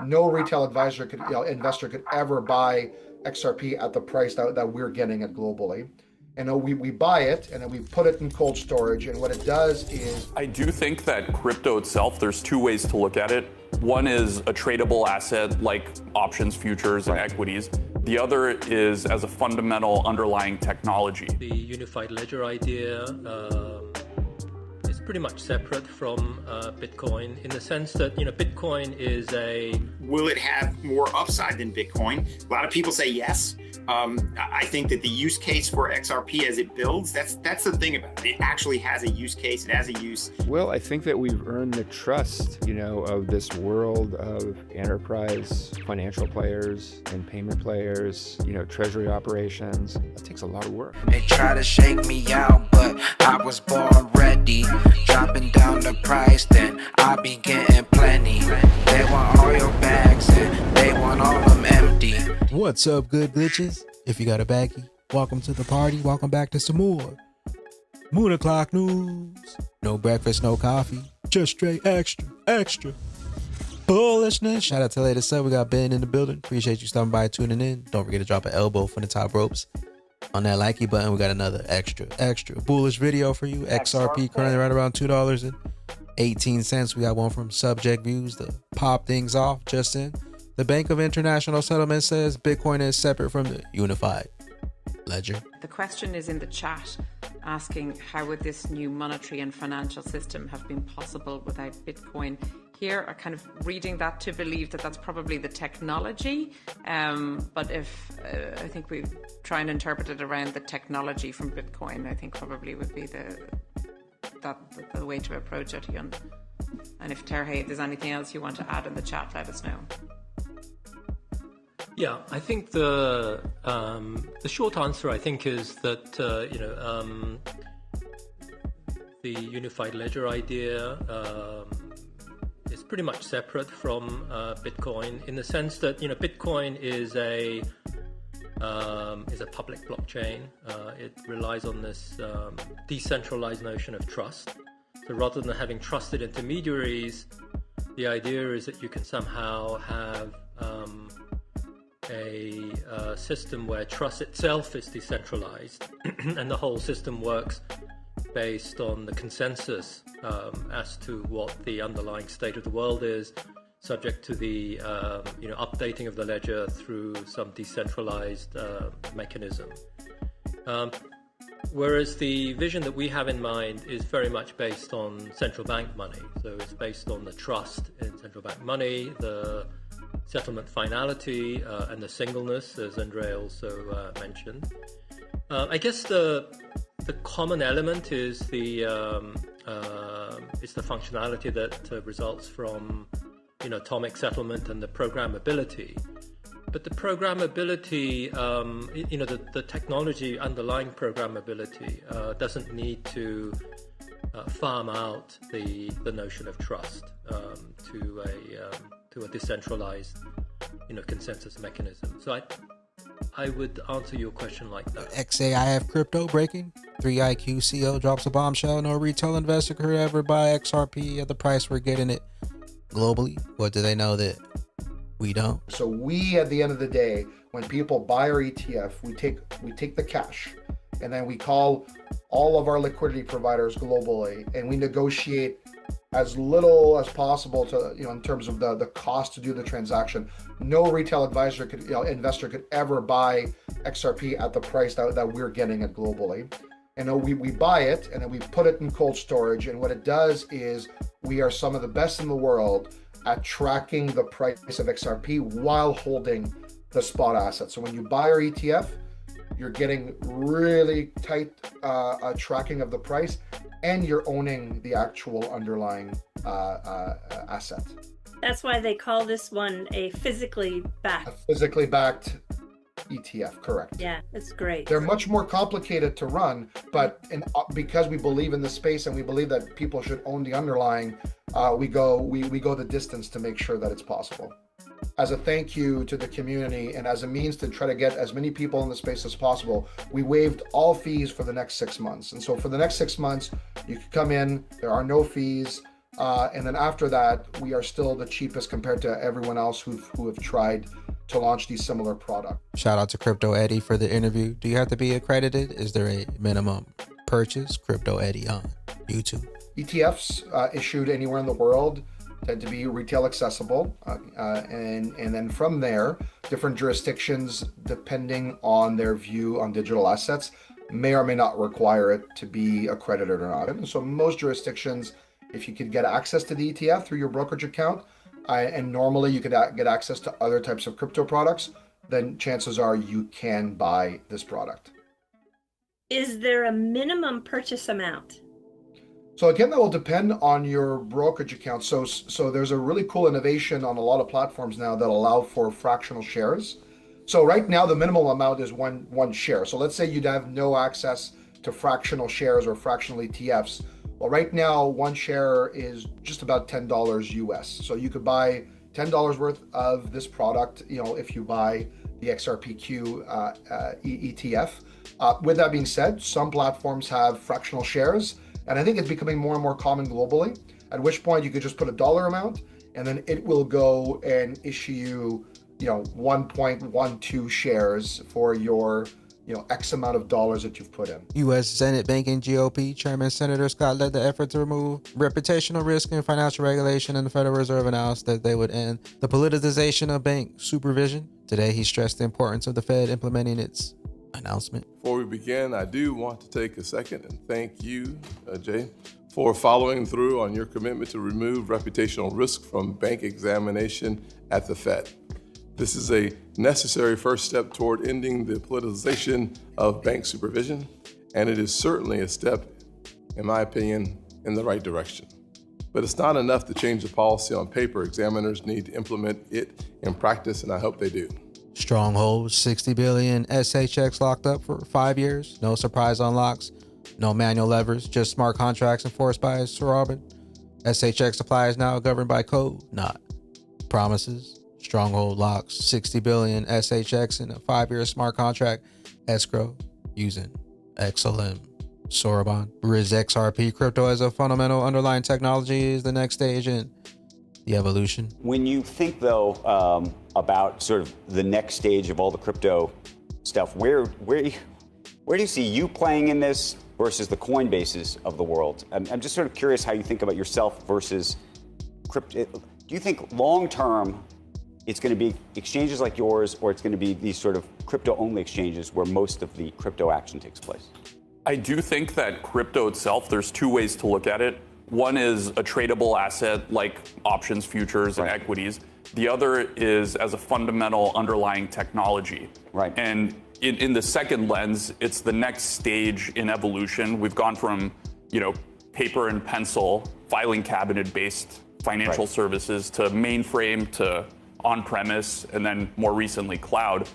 No retail advisor could, investor could ever buy XRP at the price that we're getting it globally. And we buy it and then we put it in cold storage. And what it does is, I do think that crypto itself, there's two ways to look at it. One is a tradable asset like options, futures, and equities. The other is as a fundamental underlying technology. The unified ledger idea is pretty much separate from Bitcoin in the sense that, Bitcoin is a... Will it have more upside than Bitcoin? A lot of people say yes. I think that the use case for XRP as it builds, that's the thing about it. It actually has a use case. It has a use. Well, I think that we've earned the trust, of this world of enterprise financial players and payment players, treasury operations. It takes a lot of work. They try to shake me out, but I was born ready. Dropping down the price, then I'll be getting plenty. They want all your bags and they want all them empty. What's up, good glitches? If you got a baggie, welcome to the party. Welcome back to some more Moon O'Clock News. No breakfast, no coffee, just straight extra bullishness. Shout out to latest up. We got Ben in the building. Appreciate you stopping by, tuning in. Don't forget to drop an elbow from the top ropes on that likey button. We got another extra bullish video for you. XRP currently right around $2.18. We got one from Subject Views to pop things off just in. The Bank of International Settlement says Bitcoin is separate from the unified ledger. The question is in the chat asking how would this new monetary and financial system have been possible without Bitcoin? Here are kind of reading that to believe that that's probably the technology. But if I think we try and interpret it around the technology from Bitcoin, I think probably would be the way to approach it. And if Terje, if there's anything else you want to add in the chat, let us know. Yeah, I think the short answer, I think, is that the unified ledger idea is pretty much separate from Bitcoin in the sense that Bitcoin is a public blockchain. It relies on this decentralized notion of trust. So rather than having trusted intermediaries, the idea is that you can somehow have a system where trust itself is decentralized and the whole system works based on the consensus as to what the underlying state of the world is, subject to the updating of the ledger through some decentralized mechanism. Whereas the vision that we have in mind is very much based on central bank money. So it's based on the trust in central bank money, the settlement finality, and the singleness, as Andre also mentioned. I guess the common element is the functionality that results from atomic settlement and the programmability. But the programmability, the technology underlying programmability doesn't need to farm out the notion of trust to a decentralized, consensus mechanism. So I would answer your question like that. XAIF crypto breaking. 3IQ CO drops a bombshell. No retail investor could ever buy XRP at the price we're getting it globally. What do they know that we don't? so we, at the end of the day, when people buy our ETF, we take the cash and then we call all of our liquidity providers globally and we negotiate as little as possible to, in terms of the cost to do the transaction. No retail advisor could, investor could ever buy XRP at the price that we're getting it globally. And we buy it and then we put it in cold storage. And what it does is we are some of the best in the world at tracking the price of XRP while holding the spot asset. So when you buy our ETF, you're getting really tight tracking of the price, and you're owning the actual underlying asset. That's why they call this one a physically backed. A physically backed ETF, correct. Yeah, it's great. They're much more complicated to run, but because we believe in the space and we believe that people should own the underlying, we go the distance to make sure that it's possible. As a thank you to the community and as a means to try to get as many people in the space as possible, we waived all fees for the next 6 months. And so for the next 6 months, you can come in, there are no fees. And then after that, we are still the cheapest compared to everyone else who have tried to launch these similar products. Shout out to Crypto Eddie for the interview. Do you have to be accredited? Is there a minimum purchase? Crypto Eddie on YouTube. ETFs issued anywhere in the world tend to be retail accessible. And then from there, different jurisdictions, depending on their view on digital assets, may or may not require it to be accredited or not. And so most jurisdictions, if you could get access to the ETF through your brokerage account, and normally you could get access to other types of crypto products, then chances are you can buy this product. Is there a minimum purchase amount? So again, that will depend on your brokerage account. So there's a really cool innovation on a lot of platforms now that allow for fractional shares. So right now, the minimum amount is one share. So let's say you'd have no access to fractional shares or fractional ETFs. Well, right now, one share is just about $10 US. So you could buy $10 worth of this product, if you buy the XRPQ ETF. With that being said, some platforms have fractional shares, and I think it's becoming more and more common globally, at which point you could just put a dollar amount, and then it will go and issue you, 1.12 shares for your X amount of dollars that you've put in. U.S. Senate banking GOP Chairman Senator Scott led the effort to remove reputational risk in financial regulation, and the Federal Reserve announced that they would end the politicization of bank supervision. Today, he stressed the importance of the Fed implementing its announcement. Before we begin, I do want to take a second and thank you, Jay, for following through on your commitment to remove reputational risk from bank examination at the Fed. This is a necessary first step toward ending the politicization of bank supervision, and it is certainly a step, in my opinion, in the right direction. But it's not enough to change the policy on paper. Examiners need to implement it in practice, and I hope they do. Stronghold, 60 billion SHX locked up for 5 years. No surprise unlocks, no manual levers, just smart contracts enforced by Sorobin. SHX supply is now governed by code, not promises. Stronghold locks 60 billion SHX in a 5-year smart contract escrow using XLM. Sorobon. Riz XRP crypto as a fundamental underlying technology is the next stage in the evolution. When you think, though, about sort of the next stage of all the crypto stuff, where do you see you playing in this versus the Coinbases of the world? I'm just sort of curious how you think about yourself versus crypto. Do you think long term it's going to be exchanges like yours, or it's going to be these sort of crypto-only exchanges where most of the crypto action takes place? I do think that crypto itself, there's two ways to look at it. One is a tradable asset like options, futures, and equities. The other is as a fundamental underlying technology. Right. And in the second lens, it's the next stage in evolution. We've gone from, paper and pencil, filing cabinet-based financial services to mainframe to on-premise, and then more recently cloud.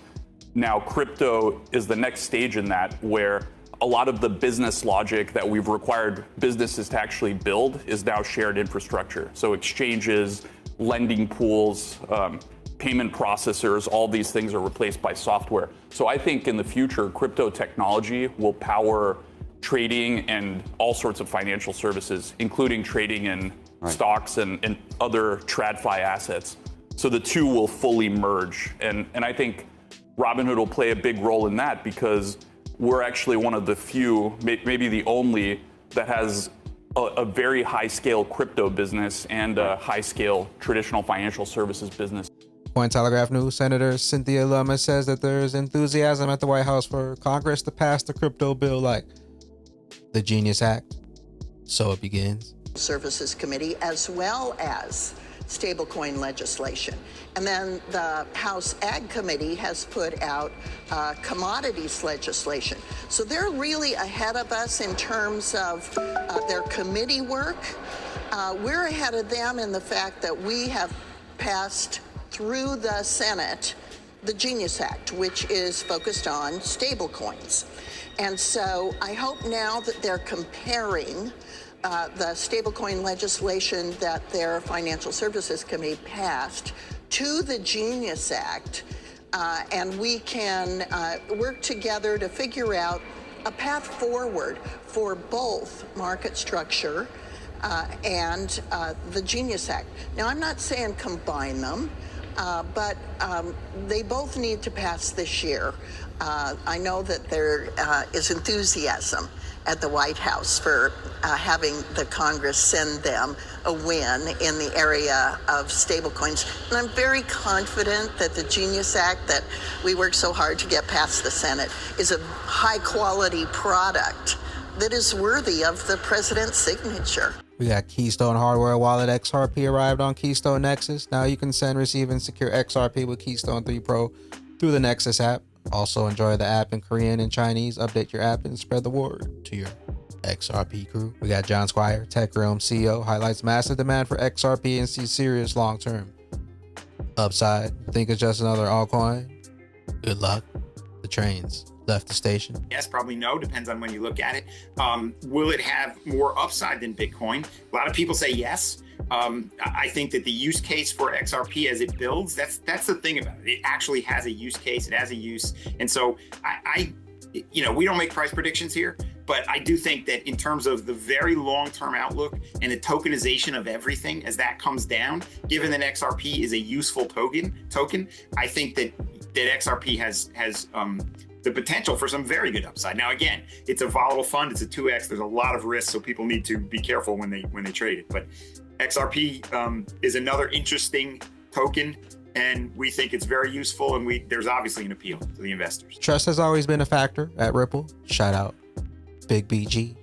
Now crypto is the next stage in that, where a lot of the business logic that we've required businesses to actually build is now shared infrastructure. So exchanges, lending pools, payment processors, all these things are replaced by software. So I think in the future, crypto technology will power trading and all sorts of financial services, including trading in stocks and other TradFi assets. So the two will fully merge. And I think Robinhood will play a big role in that, because we're actually one of the few, maybe the only, that has a very high-scale crypto business and a high-scale traditional financial services business. Cointelegraph News Senator Cynthia Lummis says that there's enthusiasm at the White House for Congress to pass the crypto bill like the Genius Act. So it begins. Services Committee, as well as stablecoin legislation. And then the House Ag Committee has put out commodities legislation. So they're really ahead of us in terms of their committee work. We're ahead of them in the fact that we have passed through the Senate the Genius Act, which is focused on stablecoins. And so I hope now that they're comparing the stablecoin legislation that their Financial Services Committee passed to the Genius Act, and we can work together to figure out a path forward for both market structure and the Genius Act. Now, I'm not saying combine them, but they both need to pass this year. I know that there is enthusiasm at the White House for having the Congress send them a win in the area of stablecoins. And I'm very confident that the Genius Act that we worked so hard to get past the Senate is a high quality product that is worthy of the president's signature. We got Keystone Hardware Wallet XRP arrived on Keystone Nexus. Now you can send, receive, and secure XRP with Keystone 3 Pro through the Nexus app. Also enjoy the app in Korean and Chinese. Update your app and spread the word to your XRP crew. We got John Squire, Tech Realm CEO, highlights massive demand for XRP and sees serious long-term upside. Think it's just another altcoin? Good luck. The trains left the station. Yes, probably no, depends on when you look at it. Will it have more upside than Bitcoin? A lot of people say yes. I think that the use case for XRP as it builds, that's the thing about it. It actually has a use case, it has a use. And so we don't make price predictions here, but I do think that in terms of the very long-term outlook and the tokenization of everything as that comes down, given that XRP is a useful token, I think that XRP has the potential for some very good upside. Now, again, it's a volatile fund. It's a 2x. There's a lot of risk, so people need to be careful when they trade it. But XRP is another interesting token, and we think it's very useful, and there's obviously an appeal to the investors. Trust has always been a factor at Ripple. Shout out Big BG,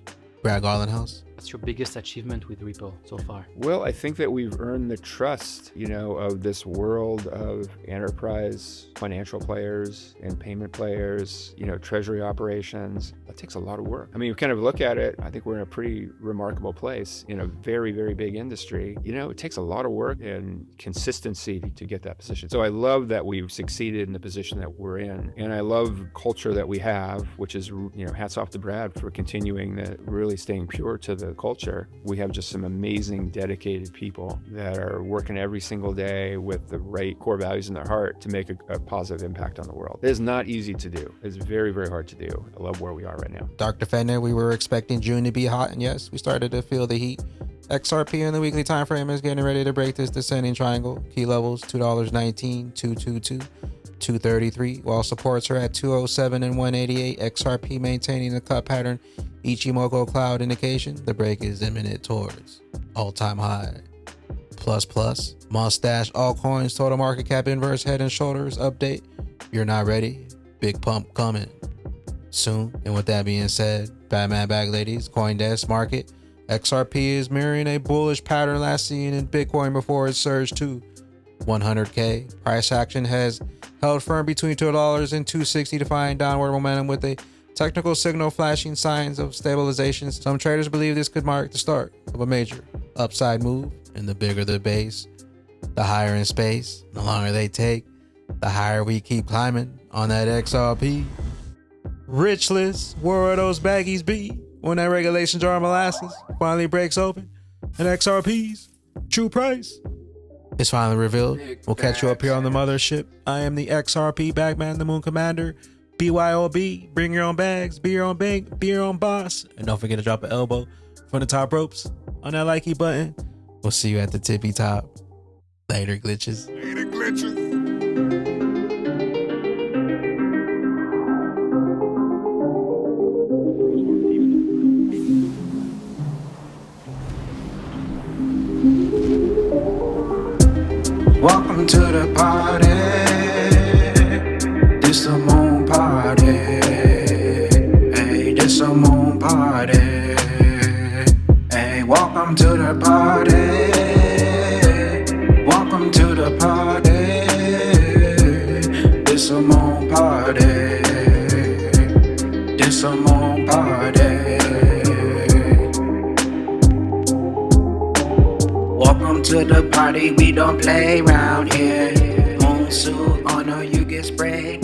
Brad Garland House. What's your biggest achievement with Ripple so far? Well, I think that we've earned the trust, of this world of enterprise financial players and payment players, treasury operations. That takes a lot of work. I mean, you kind of look at it, I think we're in a pretty remarkable place in a very, very big industry. It takes a lot of work and consistency to get that position. So I love that we've succeeded in the position that we're in. And I love culture that we have, which is, hats off to Brad for continuing that, really staying pure to the culture. We have just some amazing, dedicated people that are working every single day with the right core values in their heart to make a positive impact on the world. It is not easy to do. It's very, very hard to do. I love where we are right now. Dark Defender, we were expecting June to be hot, and yes, we started to feel the heat. XRP in the weekly time frame is getting ready to break this descending triangle. Key levels $2.19, $2.22, $2.33, while supports are at $2.07 and $1.88. XRP maintaining the cut pattern. Ichimoku cloud indication, the break is imminent towards all-time high. Plus, mustache altcoins, total market cap inverse head and shoulders update. You're not ready. Big pump coming soon. And with that being said, Batman Bag Ladies, CoinDesk market. XRP is mirroring a bullish pattern last seen in Bitcoin before it surged to 100K. Price action has held firm between $2 and $2.60, defying downward momentum with a technical signal flashing signs of stabilization. Some traders believe this could mark the start of a major upside move, and the bigger the base, the higher in space. The longer they take, the higher we keep climbing on that XRP. Rich list, where will those baggies be when that regulation jar of molasses finally breaks open and XRP's true price is finally revealed? We'll catch you up here on the mothership. I am the XRP Bagman, the Moon Commander. BYOB, bring your own bags, be your own bank, be your own boss. And don't forget to drop an elbow from the top ropes on that likey button. We'll see you at the tippy top. Later, glitches. Later, glitches. Welcome to the party. This the moon party. Hey, this the moon party. Hey, welcome to the party. Welcome to the party. This the moon party. This the moon party. Welcome to the party. We don't play around here. Moon suit on, or you get sprayed.